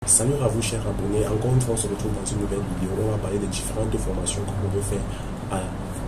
Salut à vous chers abonnés, encore une fois on se retrouve dans une nouvelle vidéo. On va parler des différentes formations qu'on peut faire à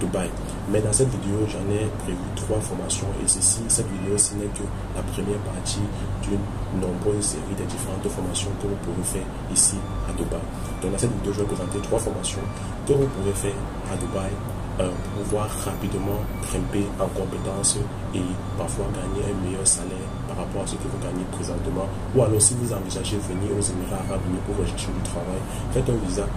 Dubaï. Mais dans cette vidéo j'en ai prévu 3 formations et cette vidéo ce n'est que la première partie d'une nombreuse série des différentes formations que vous pouvez faire ici à Dubaï. Donc dans cette vidéo je vais présenter 3 formations que vous pouvez faire à Dubaï pour pouvoir rapidement grimper en compétences et parfois gagner un meilleur salaire par rapport à ce que vous gagnez présentement. Ou alors si vous envisagez venir aux Émirats Arabes Unis pour rechercher du travail, faites un visa,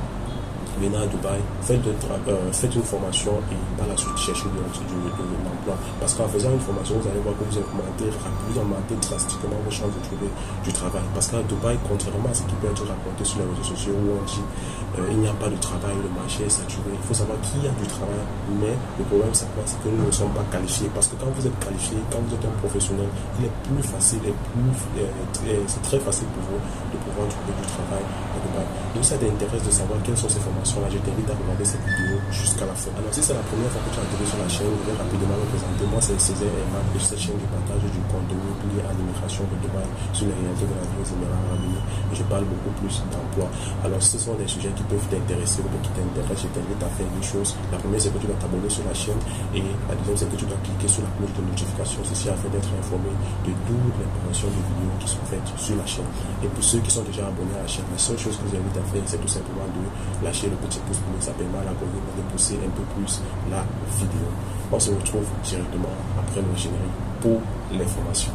venez à Dubaï, faites une formation et par la suite cherchez de l'emploi. Parce qu'en faisant une formation, vous allez voir que vous augmentez drastiquement vos chances de trouver du travail. Parce qu'à Dubaï, contrairement à ce qui peut être raconté sur les réseaux sociaux où on dit il n'y a pas de travail, le marché est saturé, il faut savoir qu'il y a du travail, mais le problème c'est quoi? C'est que nous ne sommes pas qualifiés. Parce que quand vous êtes qualifié, quand vous êtes un professionnel, il est plus facile c'est très facile pour vous de pouvoir trouver du travail à Dubaï. Donc ça t'intéresse de savoir quelles sont ces formations-là, je t'invite à regarder cette vidéo jusqu'à la fin. Alors si c'est la première fois que tu as atterri sur la chaîne, je vais rapidement me présenter. Moi c'est Césaire Emma de cette chaîne de partage du contenu lié à l'immigration de Dubaï sur les réalités de la vie aux Émirats Arabes Unis. Et je parle beaucoup plus d'emploi. Alors ce sont des sujets qui peuvent t'intéresser ou qui t'intéressent. Je t'invite à faire deux choses. La première c'est que tu dois t'abonner sur la chaîne et la deuxième c'est que tu dois cliquer sur la cloche de notification. Ceci afin d'être informé de toutes les promotions de vidéos qui sont faites sur la chaîne. Et pour ceux qui sont déjà abonnés à la chaîne, la seule chose que je vous invite à faire c'est tout simplement de lâcher le petit pouce bleu. Ça permet à l'algorithme de pousser un peu plus la vidéo. On se retrouve directement après le générique pour les formations.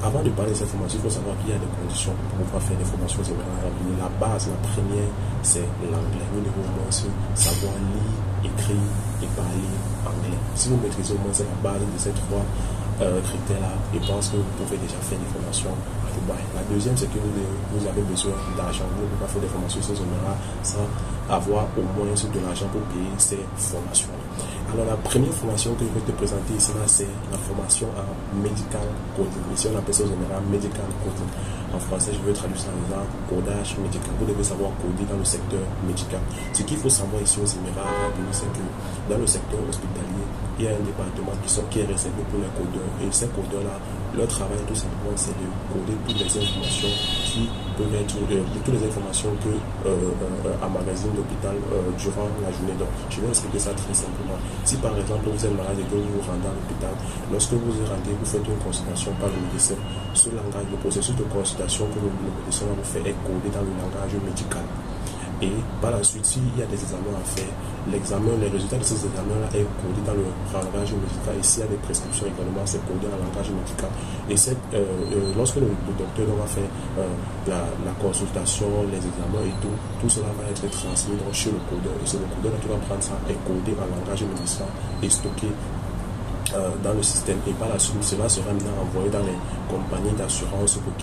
Avant de parler de cette formation, il faut savoir qu'il y a des conditions pour pouvoir faire des formations aux Émirats Arabes Unis. La base, la première, c'est l'anglais. Nous devons au moins savoir lire, écrire et parler anglais. Si vous maîtrisez au moins la base de ces 3 critères-là, je pense que vous pouvez déjà faire des formations à Dubaï. La deuxième, c'est que vous avez besoin d'argent. Vous ne pouvez pas faire des formations aux Émirats sans avoir au moins de l'argent pour payer ces formations. Alors la première formation que je vais te présenter ici, c'est la formation en medical coding. Ici on appelle ça aux Émirats medical coding. En français, je vais traduire ça en disant codage médical. Vous devez savoir coder dans le secteur médical. Ce qu'il faut savoir ici aux Émirats Arabes Unis, c'est que dans le secteur hospitalier, il y a un département qui est réservé pour les codeurs. Et ces codeurs-là, leur travail tout simplement, c'est de coder toutes les informations qui peuvent être toutes les informations que emmagasine l'hôpital durant la journée. Donc, je vais expliquer ça très simplement. Si par exemple vous êtes malade et que vous vous rendez à l'hôpital, lorsque vous vous rendez, vous faites une consultation par le médecin. Ce langage, le processus de consultation que le médecin va vous faire est codé dans le langage médical. Et par la suite, s'il y a des examens à faire, les résultats de ces examens-là est codé dans le langage médical. Et s'il y a des prescriptions également, c'est codé dans le langage médical. Et lorsque le docteur va faire la consultation, les examens et tout cela va être transmis chez le codeur. Et c'est le codeur qui va prendre ça et coder en langage médical et stocker dans le système. Et par la suite, cela sera maintenant envoyé dans les compagnies d'assurance pour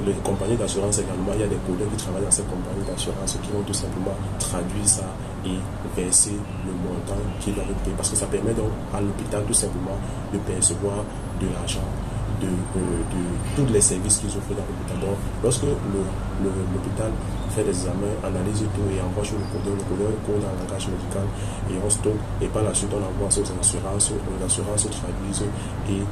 les compagnies d'assurance également, il y a des codeurs qui travaillent dans ces compagnies d'assurance qui vont tout simplement traduire ça et verser le montant qu'ils doivent payer, parce que ça permet donc à l'hôpital tout simplement de percevoir de l'argent de tous les services qu'ils offrent dans l'hôpital. Donc lorsque l'hôpital fait des examens, analyse tout et envoie chez le codeur code en langage médical et on stocke, et par la suite on envoie ça aux assurances, les assurances traduisent et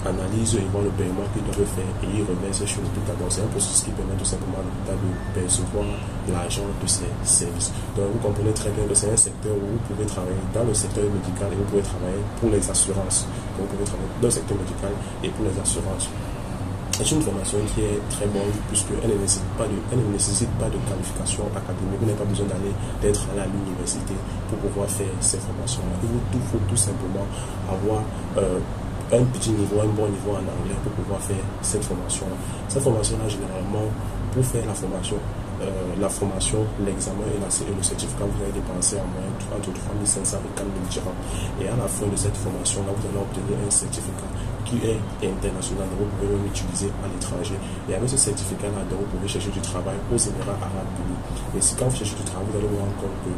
analyse et voient le paiement qu'ils doivent faire et ils reversent chez l'hôpital. Donc c'est un processus qui permet tout simplement à l'hôpital de percevoir l'argent de ces services. Donc vous comprenez très bien que c'est un secteur où vous pouvez travailler dans le secteur médical et vous pouvez travailler pour les assurances. Donc vous pouvez travailler dans le secteur médical et pour les assurances. C'est une formation qui est très bonne puisqu'elle ne nécessite pas de qualification académique. Vous n'avez pas besoin d'être allé à l'université pour pouvoir faire ces formations-là. Il faut tout simplement avoir un petit niveau, un bon niveau en anglais pour pouvoir faire cette formation-là. Cette formation-là, généralement, pour faire la formation, l'examen et le certificat, vous allez dépenser en moyenne entre 3500 et 4000 dirhams. Et à la fin de cette formation-là, vous allez obtenir un certificat qui est international, donc vous pouvez même l'utiliser à l'étranger. Et avec ce certificat-là, vous pouvez chercher du travail aux Émirats Arabes Unis. Et si quand vous cherchez du travail, vous allez vous rendre compte que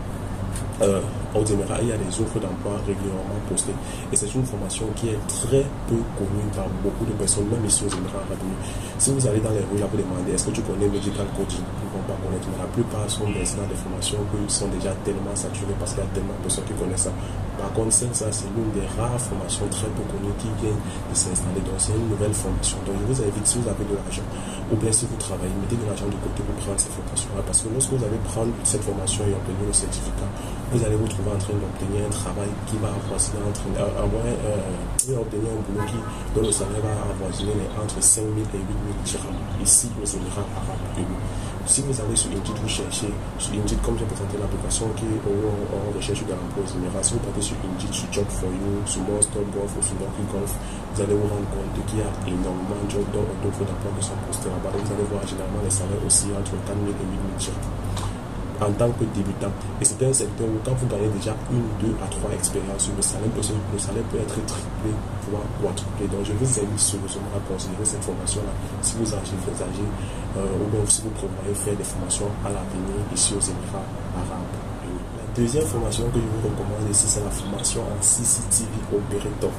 aux Émirats, il y a des offres d'emploi régulièrement postées. Et c'est une formation qui est très peu connue par beaucoup de personnes, même ici aux Émirats arabes unis. Si vous allez dans les rues, là, vous demandez est-ce que tu connais Medical Coding, ils ne vont pas connaître, mais la plupart sont dans des formations qui sont déjà tellement saturées parce qu'il y a tellement de personnes qui connaissent ça. Par contre, ça, c'est l'une des rares formations très peu connues qui vient de s'installer. Donc, c'est une nouvelle formation. Donc, je vous invite, si vous avez de l'argent, ou bien si vous travaillez, mettez de l'argent de côté pour prendre cette formation-là. Parce que lorsque vous allez prendre cette formation et obtenir le certificat, vous allez vous trouver en train d'obtenir un travail qui va avoisiner obtenir un boulot dont le salaire va avoisiner entre 5 000 et 8 000 dirhams ici aux Émirats arabes unis. Si vous allez sur Indeed, vous cherchez sur Indeed, comme j'ai présenté l'application qui est en recherche de l'emploi aux Émirats, si vous partez sur Indeed, sur Job for You, sur Monster Golf ou sur Norky Golf, vous allez vous rendre compte qu'il y a énormément d'offres d'emploi qui sont postées là-bas. Vous allez voir généralement les salaires aussi entre 4 000 et 8 000 dirhams en tant que débutant. Et c'est un secteur où quand vous gagnez déjà 1, 2 à 3 expériences, le salaire peut être triplé, voire quadruplé. Donc je vous invite sérieusement à considérer cette formation-là si vous agissez, ou bien si vous prévoyez faire des formations à l'avenir ici aux Émirats arabes. La deuxième formation que je vous recommande ici, c'est la formation en CCTV Operator.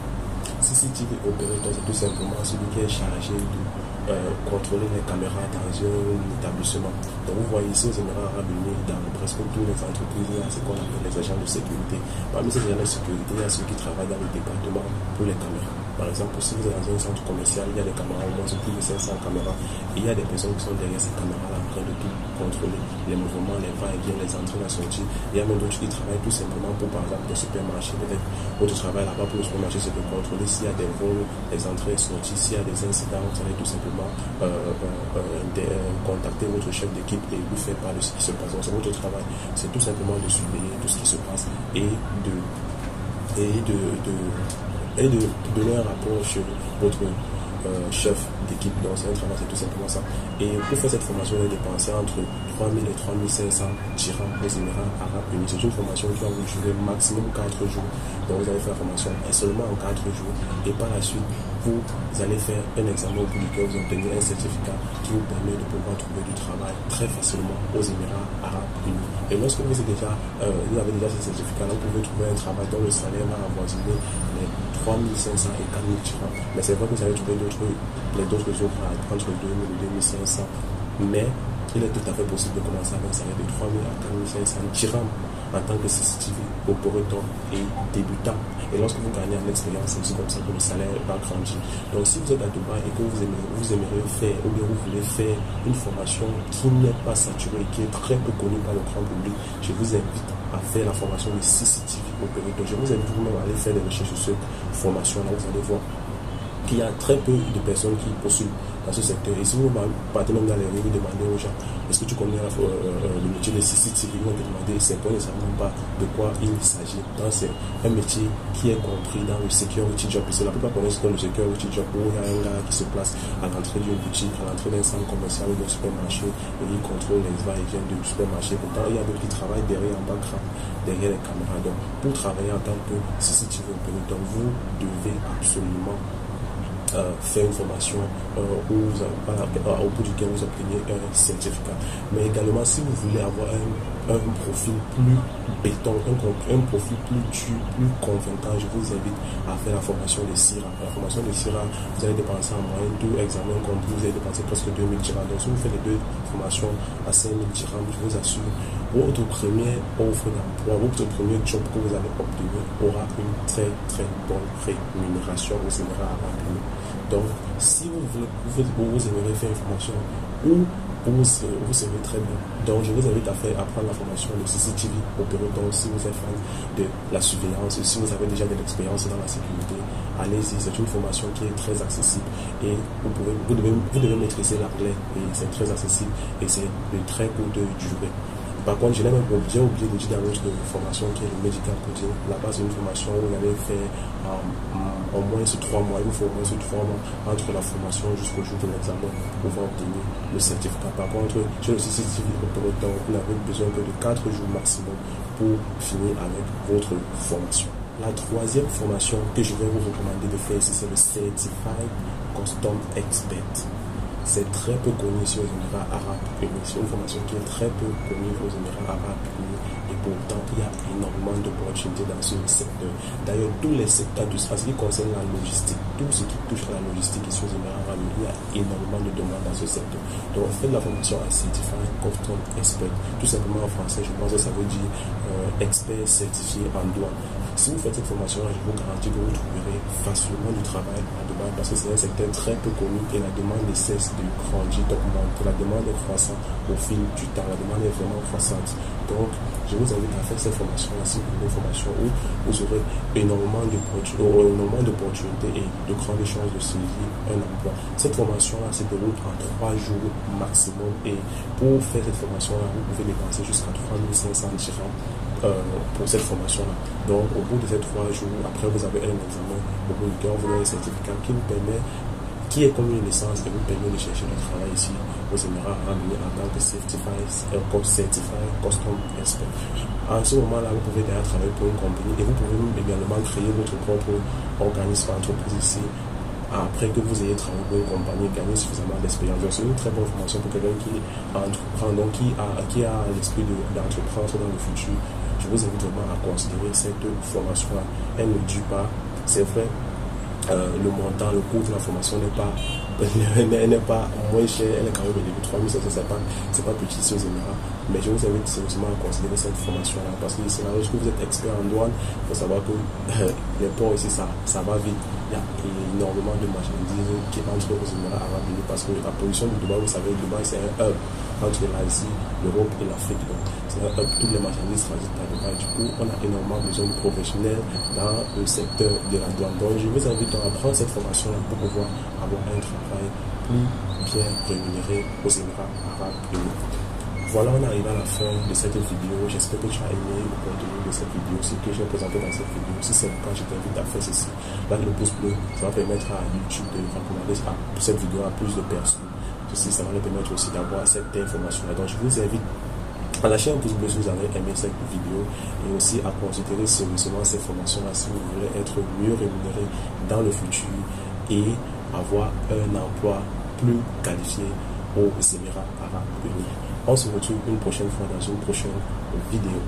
CCTV Operator, c'est tout simplement celui qui est chargé de contrôler les caméras dans un établissement. Donc vous voyez ici aux Émirats arabes unis, dans presque toutes les entreprises, il y a ce qu'on appelle les agents de sécurité. Parmi ces agents de sécurité, il y a ceux qui travaillent dans le département pour les caméras. Par exemple, si vous êtes dans un centre commercial, il y a des caméras, au moins plus de 500 caméras, et il y a des personnes qui sont derrière ces caméras-là en train de tout contrôler, les mouvements, les va-et-vient, les entrées, la sortie. Il y a même d'autres qui travaillent tout simplement pour, par exemple, le supermarché. Peut-être votre travail là-bas pour le supermarché, c'est de contrôler s'il y a des vols, les entrées et sorties, s'il y a des incidents, vous allez tout simplement contacter votre chef d'équipe et lui faire part de ce qui se passe. Donc, c'est votre travail, c'est tout simplement de surveiller tout ce qui se passe et de donner un rapport sur votre chef d'équipe. Donc c'est un travail, c'est tout simplement ça. Et pour faire cette formation, vous allez dépenser entre 3 000 et 3 500 dirhams aux Émirats arabes unis. C'est une formation qui va vous durer maximum 4 jours. Donc vous allez faire la formation seulement en 4 jours. Et par la suite, vous allez faire un examen au bout duquel vous obtenez un certificat qui vous permet de pouvoir trouver du travail très facilement aux Émirats arabes unis. Et lorsque vous avez déjà ce certificat, vous pouvez trouver un travail dont le salaire va avoisiner les 3 500 et 4 000 dirhams. Mais c'est vrai que vous allez trouver d'autres offres entre 2 000 et 2 500. Mais il est tout à fait possible de commencer avec un salaire de 3 000 à 4 500 dirhams en tant que CCTV opérateur et débutant. Et lorsque vous gagnez en expérience, c'est aussi comme ça que le salaire va grandir. Donc si vous êtes à Dubaï et que vous aimeriez faire, ou bien vous voulez faire une formation qui n'est pas saturée, qui est très peu connue par le grand public, je vous invite à faire la formation de CCTV opérateur. Je vous invite vous-même à aller faire des recherches sur cette formation-là. Vous allez voir qu'il y a très peu de personnes qui postulent dans ce secteur. Et si vous partez même dans les rues, vous demandez aux gens est-ce que tu connais le métier de CCTV, ils vont te demander, c'est pas nécessairement pas de quoi il s'agit. Donc c'est un métier qui est compris dans le security job. Et la plupart connaissent le security job où il y a un gars qui se place à l'entrée d'une boutique, à l'entrée d'un centre commercial ou d'un supermarché, et il contrôle les va-et-vient du supermarché. Pourtant, il y a d'autres qui travaillent derrière en background, derrière les caméras. Donc pour travailler en tant que CCTV opérateur, vous devez absolument faire une formation au bout duquel vous obtenez un certificat. Mais également, si vous voulez avoir un profil plus béton, un profil plus dur, plus convaincant, je vous invite à faire la formation de SIRA. La formation de SIRA, vous allez dépenser en moyenne 2 examens compris, vous allez dépenser presque 2 000 dirhams. Donc si vous faites les 2 formations à 5 000 dirhams, je vous assure, votre première offre d'emploi, votre premier job que vous allez obtenir aura une très très bonne rémunération aux Émirats arabes unis. Donc, si vous aimeriez faire une formation où vous serez très bien. Donc, je vous invite à prendre la formation de CCTV opérateur. Si vous êtes fan de la surveillance, si vous avez déjà de l'expérience dans la sécurité, allez-y. C'est une formation qui est très accessible et vous devez maîtriser l'anglais et c'est très accessible et c'est de très courte durée. Par contre, j'ai oublié de dire dans l'autre formation qui est le Medical Coding. Là-bas, c'est une formation où vous allez faire au moins 3 mois. Il vous faut au moins 3 mois entre la formation jusqu'au jour de l'examen pour pouvoir obtenir le certificat. Par contre, sur le CCTV opérateur, vous n'avez besoin que de 4 jours maximum pour finir avec votre formation. La troisième formation que je vais vous recommander de faire ici, c'est le Certified Custom Expert. C'est très peu connu ici aux Émirats arabes unis. C'est une formation qui est très peu connue aux Émirats arabes unis et pourtant qu'il y a énormément d'opportunités dans ce secteur. D'ailleurs, tous les secteurs, en ce qui concerne la logistique, tout ce qui touche à la logistique ici aux Émirats arabes unis, il y a énormément de demandes dans ce secteur. Donc, on fait de la formation à Certified Custom Expert. Tout simplement en français, je pense que ça veut dire expert certifié en douane. Si vous faites cette formation-là, je vous garantis que vous trouverez facilement du travail à Dubaï parce que c'est un secteur très peu connu et la demande ne cesse de grandir, d'augmenter. La demande est croissante au fil du temps. La demande est vraiment croissante. Donc, je vous invite à faire cette formation-là si vous voulez une formation où vous aurez énormément d'opportunités et de grandes chances de saisir un emploi. Cette formation-là se déroule en 3 jours maximum et pour faire cette formation-là, vous pouvez dépenser jusqu'à 3500 dirhams pour cette formation-là. Donc, au bout de ces 3 jours, après vous avez un examen, au bout duquel vous avez un certificat qui vous permet, qui est comme une licence et vous permet de chercher du travail ici aux Émirats arabes unis en tant que Certified Custom Expert. À ce moment-là, vous pouvez déjà travailler pour une compagnie et vous pouvez également créer votre propre organisme, entreprise ici. Après que vous ayez travaillé pour une compagnie, gagné suffisamment d'expérience. C'est une très bonne formation pour quelqu'un qui entreprend, donc qui a l'esprit d'entreprendre dans le futur. Je vous invite vraiment à considérer cette formation-là. Elle ne dure pas, c'est vrai, le montant, le coût de la formation n'est pas moins cher, elle est quand même élevée, 3500, c'est pas petit ici aux Émirats, mais je vous invite sérieusement à considérer cette formation-là, parce que c'est là lorsque vous êtes expert en douane, il faut savoir que les ports ici, ça va vite. Il y a énormément de marchandises qui entrent aux Émirats arabes unis, parce que la position de Dubaï, vous savez, Dubaï c'est un hub entre l'Asie, l'Europe et l'Afrique. C'est un hub, toutes les marchandises transitent par Dubaï. Du coup, on a énormément besoin de professionnels dans le secteur de la douane. Donc, je vous invite à prendre cette formation-là pour pouvoir avoir un travail plus bien rémunéré aux Émirats arabes unis. Voilà, on arrive à la fin de cette vidéo. J'espère que tu as aimé le contenu de cette vidéo, ce que j'ai présenté dans cette vidéo. Si c'est le cas, je t'invite à faire ceci. Là, le pouce bleu, ça va permettre à YouTube de recommander cette vidéo à plus de personnes. Ceci, ça va leur permettre aussi d'avoir cette information-là. Donc, je vous invite à lâcher un pouce bleu si vous avez aimé cette vidéo et aussi à considérer sérieusement cette formation-là si vous voulez être mieux rémunéré dans le futur et avoir un emploi plus qualifié aux Émirats arabes unis. On se retrouve une prochaine fois dans une prochaine vidéo.